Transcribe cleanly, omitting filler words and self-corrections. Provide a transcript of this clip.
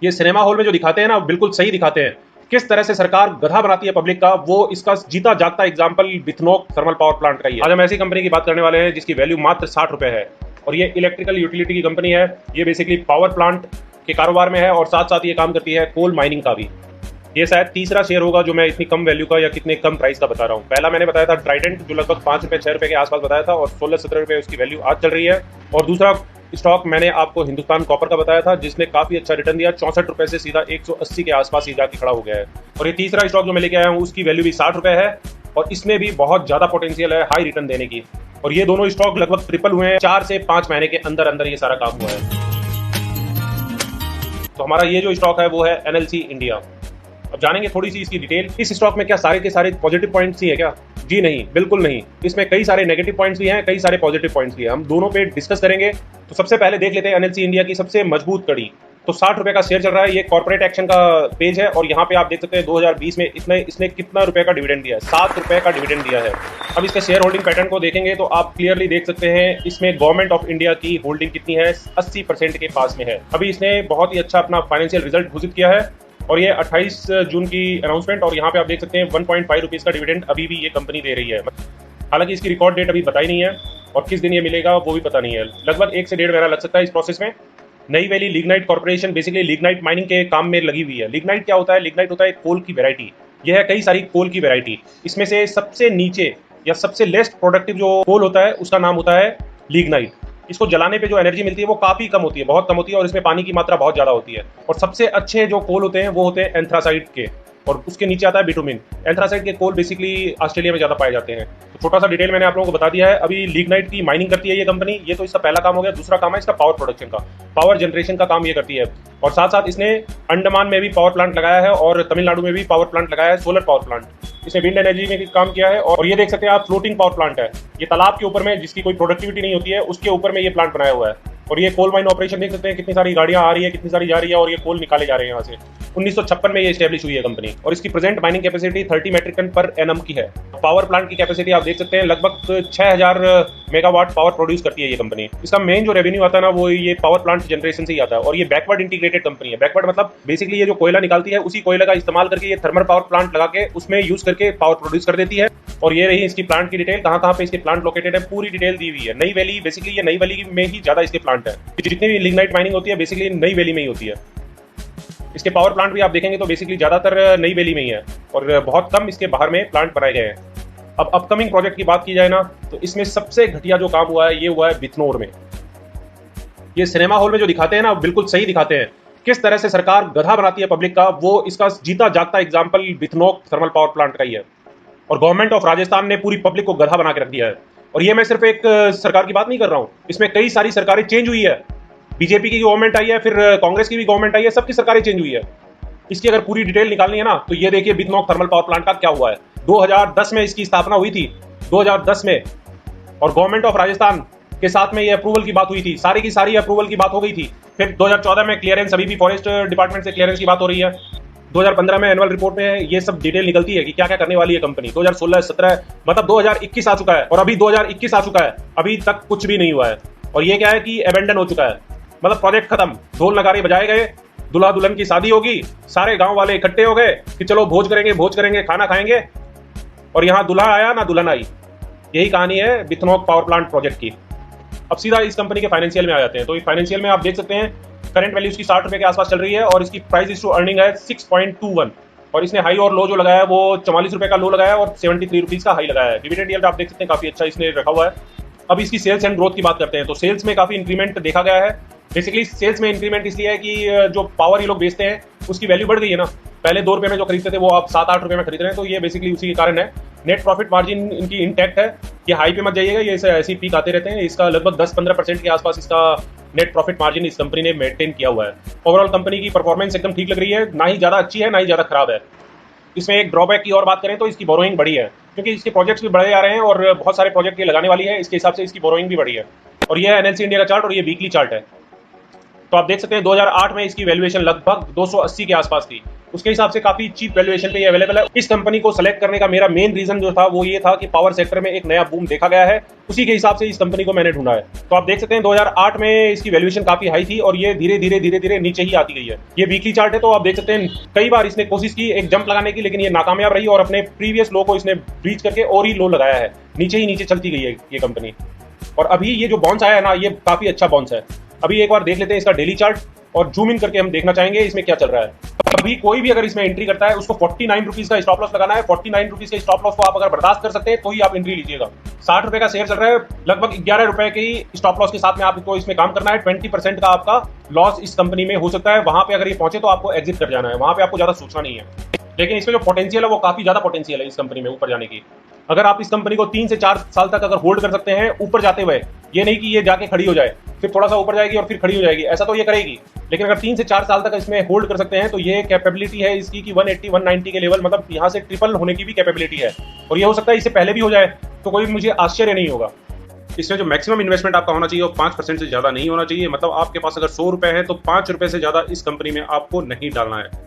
ये cinema hall में जो दिखाते हैं ना, बिल्कुल सही दिखाते हैं किस तरह से सरकार गधा बनाती है पब्लिक का। वो इसका जीता जागता एग्जांपल बिथनोक थर्मल पावर प्लांट का ही है। आज हम ऐसी कंपनी की बात करने वाले हैं जिसकी वैल्यू मात्र 60 रुपए है और ये इलेक्ट्रिकल यूटिलिटी की कंपनी है। ये बेसिकली पावर प्लांट के कारोबार में है और साथ साथ ये काम करती है कोल माइनिंग का भी। ये शायद तीसरा शेयर होगा जो मैं इतनी कम वैल्यू का या कितने कम प्राइस का बता रहा हूँ। पहला मैंने बताया था ट्राइडेंट, जो लगभग 5 रुपए 6 रुपए के आसपास बताया था और 16-17 रुपए उसकी वैल्यू आज चल रही है। और दूसरा स्टॉक मैंने आपको हिंदुस्तान कॉपर का बताया था जिसने काफी अच्छा रिटर्न दिया, 64 रुपए से सीधा 180 के आसपास ही जाके खड़ा हो गया है। और ये तीसरा स्टॉक जो मैं लेके आया हूँ उसकी वैल्यू भी 60 रुपए है और इसमें भी बहुत ज्यादा पोटेंशियल है हाई रिटर्न देने की। और ये दोनों स्टॉक लगभग ट्रिपल हुए हैं 4 से 5 महीने के अंदर अंदर ये सारा काम हुआ है। तो हमारा ये जो स्टॉक है वो है एनएलसी इंडिया। अब जानेंगे थोड़ी सी इसकी डिटेल। इस स्टॉक में क्या सारे के सारे पॉजिटिव पॉइंट्स ही है क्या? जी नहीं, बिल्कुल नहीं। इसमें कई सारे नेगेटिव पॉइंट्स भी हैं, कई सारे पॉजिटिव पॉइंट्स भी हैं। हम दोनों पे डिस्कस करेंगे। तो सबसे पहले देख लेते हैं एनएलसी इंडिया की सबसे मजबूत कड़ी। तो 60 रुपए का शेयर चल रहा है। ये कॉर्पोरेट एक्शन का पेज है और यहाँ पे आप देख सकते हैं 2020 में इसने कितना रुपए का डिविडेंड दिया है, 7 रुपए का डिविडेंड दिया है। अब इसके शेयर होल्डिंग पैटर्न को देखेंगे तो आप क्लियरली देख सकते हैं इसमें गवर्नमेंट ऑफ इंडिया की होल्डिंग कितनी है, 80% के पास में है। अभी इसने बहुत ही अच्छा अपना फाइनेंशियल रिजल्ट घोषित किया है और ये 28 जून की अनाउंसमेंट। और यहाँ पे आप देख सकते हैं 1.5 रुपीज का डिविडेंड अभी भी ये कंपनी दे रही है। हालांकि इसकी रिकॉर्ड डेट अभी बताई नहीं है और किस दिन ये मिलेगा वो भी पता नहीं है। लगभग 1 से 1.5 महीना लग सकता है इस प्रोसेस में। नई valley lignite corporation basically lignite mining के काम में लगी हुई है। लिग्नाइट क्या होता है? लिग्नाइट होता है कोल की वेरायटी। यह है कई सारी कोल की वेरायटी। इसमें से सबसे नीचे या सबसे लेस्ट प्रोडक्टिव जो कोल होता है उसका नाम होता है लिग्नाइट। इसको जलाने पे जो एनर्जी मिलती है वो काफी कम होती है, बहुत कम होती है और इसमें पानी की मात्रा बहुत ज्यादा होती है। और सबसे अच्छे जो कोल होते हैं वो होते हैं एंथ्रासाइट के और उसके नीचे आता है बिटुमिन। एंथ्रासाइट के कोल बेसिकली ऑस्ट्रेलिया में ज्यादा पाए जाते हैं। तो छोटा सा डिटेल मैंने आप लोगों को बता दिया है। अभी लिग्नाइट की माइनिंग करती है ये कंपनी। ये तो इसका पहला काम हो गया। दूसरा काम है इसका पावर प्रोडक्शन का, पावर जनरेशन का काम ये करती है। और साथ साथ इसने अंडमान में भी पावर प्लांट लगाया है और तमिलनाडु में भी पावर प्लांट लगाया है, सोलर पावर प्लांट। इसने विंड एनर्जी में भी काम किया है। और ये देख सकते हैं आप फ्लोटिंग पावर प्लांट है। ये तालाब के ऊपर में जिसकी कोई प्रोडक्टिविटी नहीं होती है उसके ऊपर में ये प्लांट बनाया हुआ है। और ये कोल माइन ऑपरेशन देख सकते हैं, कितनी सारी गाड़ियां आ रही है, कितनी सारी जा रही है और ये कोल निकाले जा रहे हैं यहाँ से। 1956 में ये एस्टेब्लिश हुई है कंपनी और इसकी present mining capacity 30 metric ton per annum की है। पावर प्लांट की कैपेसिटी आप देख सकते हैं लगभग 6000 मेगावाट पावर प्रोड्यूस करती है ये कंपनी। इसका मेन जो रेवेन्यू आता है ना वो ये पावर प्लांट जनरेशन से ही आता है। और ये बैकवर्ड इंटीग्रेटेड कंपनी है। बैकवर्ड मतलब बेसिकली ये जो कोयला निकालती है उसी कोयला का इस्तेमाल करके ये थर्मल पावर प्लांट लगा के उसमें यूज करके पावर प्रोड्यूस कर देती है। और ये रही इसकी प्लांट की डिटेल, कहाँ पे इसके प्लांट लोकेटेड है पूरी डिटेल दी हुई है। नई वैली बेसिकली ये नई वैली में ही ज्यादा इसके प्लांट है। जितनी भी लिग्नाइट माइनिंग होती है बेसिकली नई वैली में ही होती है। इसके पावर प्लांट भी आप देखेंगे तो बेसिकली ज्यादातर नई वैली में ही है और बहुत कम इसके बाहर में प्लांट बनाए गए हैं। अब अपकमिंग प्रोजेक्ट की बात की जाए ना तो इसमें सबसे घटिया जो काम हुआ है ये हुआ है बिथनोर में। ये सिनेमा हॉल में जो दिखाते हैं ना बिल्कुल सही दिखाते हैं किस तरह से सरकार गधा बनाती है पब्लिक का। वो इसका जीता जागता एग्जाम्पल बिथनोक थर्मल पावर प्लांट का ही है। और गवर्नमेंट ऑफ राजस्थान ने पूरी पब्लिक को गधा बना के रख दिया है। और ये मैं सिर्फ एक सरकार की बात नहीं कर रहा हूँ, इसमें कई सारी सरकारें चेंज हुई है। बीजेपी की गवर्नमेंट आई है, फिर कांग्रेस की भी गवर्नमेंट आई है, सबकी सरकारें चेंज हुई है। इसकी अगर पूरी डिटेल निकालनी है ना तो ये देखिए बिथनोक थर्मल पावर प्लांट का क्या हुआ है। 2010 में इसकी स्थापना हुई थी, 2010 में। और गवर्नमेंट ऑफ राजस्थान के साथ में ये अप्रूवल की बात हुई थी, सारी की सारी अप्रूवल की बात हो गई थी। फिर 2014 में क्लियरेंस, अभी भी फॉरेस्ट डिपार्टमेंट से क्लियरेंस की बात हो रही है। 2015 में एनुअल रिपोर्ट में ये सब डिटेल निकलती है कि क्या क्या करने वाली है कंपनी। 2016, 17 मतलब 2021 आ चुका है और अभी 2021 आ चुका है, अभी तक कुछ भी नहीं हुआ है। और ये क्या है कि अबेंडन हो चुका है, मतलब प्रोजेक्ट खत्म। ढोल नगाड़े बजाए गए, दुल्हा दुल्हन की शादी होगी, सारे गांव वाले इकट्ठे हो गए कि चलो भोज करेंगे, खाना खाएंगे। और यहाँ दुल्हा आया ना दुल्हन आई। यही कहानी है बिथनोक पावर प्लांट प्रोजेक्ट की। अब सीधा इस कंपनी के फाइनेंशियल में आ जाते हैं। तो फाइनेंशियल में आप देख सकते हैं करंट वैल्यू इसकी 60 रुपए के आसपास चल रही है और इसकी प्राइस टू अर्निंग है 6.21। और इसने हाई और लो जो लगाया है वो 44 रुपए का लो लगाया है और 73 रुपीज का हाई लगाया है। डिविडेंड यील्ड आप देख सकते हैं काफी अच्छा इसने रखा हुआ है। अब इसकी सेल्स एंड ग्रोथ की बात करते हैं तो सेल्स में काफी इंक्रीमेंट देखा गया है। बेसिकली सेल्स में इंक्रीमेंट इसलिए है कि जो पावर ये लोग बेचते हैं उसकी वैल्यू बढ़ गई है ना। पहले 2 रुपए में जो खरीदते थे वो आप 7-8 रुपए में खरीद रहे हैं, तो ये बेसिकली उसी के कारण है। नेट प्रॉफिट मार्जिन इनकी इंटैक्ट है। ये हाई पे मत जाइएगा, ये ऐसे पीक आते रहते हैं। इसका लगभग 10-15% के आसपास इसका नेट प्रॉफिट मार्जिन इस कंपनी ने मेंटेन किया हुआ है। ओवरऑल कंपनी की परफॉर्मेंस एकदम ठीक लग रही है, ना ही ज्यादा अच्छी है ना ही ज्यादा खराब है। इसमें एक ड्रॉबैक की और बात करें तो इसकी बोरोइंग बढ़ी है, क्योंकि इसके प्रोजेक्ट्स भी बढ़े जा रहे हैं और बहुत सारे प्रोजेक्ट ये लगाने वाली है, इसके हिसाब से इसकी बोरोइंग भी बढ़ी है। और ये है एनएलसी इंडिया का चार्ट और ये वीकली चार्ट है। तो आप देख सकते हैं 2008 में इसकी वैल्यूएशन लगभग 280 के आसपास थी। उसके हिसाब से काफी चीप वैल्यूएशन पे ये अवेलेबल है। इस कंपनी को सेलेक्ट करने का मेरा मेन रीजन जो था वो ये था कि पावर सेक्टर में एक नया बूम देखा गया है, उसी के हिसाब से इस कंपनी को मैंने ढूंढा है। तो आप देख सकते हैं 2008 में इसकी वैल्यूएशन काफी हाई थी और ये धीरे धीरे नीचे ही आती गई है। ये वीकली चार्ट है, तो आप देख सकते हैं कई बार इसने कोशिश की एक जंप लगाने की, लेकिन ये नाकामयाब रही और अपने प्रीवियस लो को इसने ब्रीच करके और ही लो लगाया है। नीचे ही नीचे चलती गई है ये कंपनी। और अभी ये जो बाउंस आया है ना, ये काफी अच्छा बाउंस है। अभी एक बार देख लेते हैं इसका डेली चार्ट और जूम इन करके हम देखना चाहेंगे इसमें क्या चल रहा है। अभी कोई भी अगर इसमें एंट्री करता है उसको 49 रुपीज का स्टॉप लॉस लगाना है। 49 रुपीज के स्टॉप लॉस को आप अगर बर्दाश्त कर सकते हैं तो ही आप एंट्री लीजिएगा। 60 रुपए का शेयर चल रहा है, लगभग 11 रुपए की स्टॉप लॉस के साथ में आपको इसमें काम करना है। 20% का आपका लॉस इस कंपनी में हो सकता है। वहां पे अगर ये पहुंचे तो आपको एग्जिट कर जाना है, वहां पे आपको ज्यादा सोचना नहीं है। लेकिन इसमें जो पोटेंशियल है वो काफी ज्यादा पोटेंशियल है इस कंपनी में ऊपर जाने की। अगर आप इस कंपनी को 3 से 4 साल तक अगर होल्ड कर सकते हैं ऊपर जाते हुए, ये नहीं कि ये जाके खड़ी हो जाए फिर थोड़ा सा ऊपर जाएगी और फिर खड़ी हो जाएगी, ऐसा तो ये करेगी। लेकिन अगर 3 से 4 साल तक इसमें होल्ड कर सकते हैं तो ये कैपेबिलिटी है इसकी कि 180 190 के लेवल, मतलब यहाँ से ट्रिपल होने की भी कैपेबिलिटी है। और ये हो सकता है इससे पहले भी हो जाए, तो कोई मुझे आश्चर्य नहीं होगा। इसमें जो मैक्सिमम इन्वेस्टमेंट आपका होना चाहिए वो 5% से ज्यादा नहीं होना चाहिए। मतलब आपके पास अगर 100 रुपए है तो 5 रुपए से ज्यादा इस कंपनी में आपको नहीं डालना है।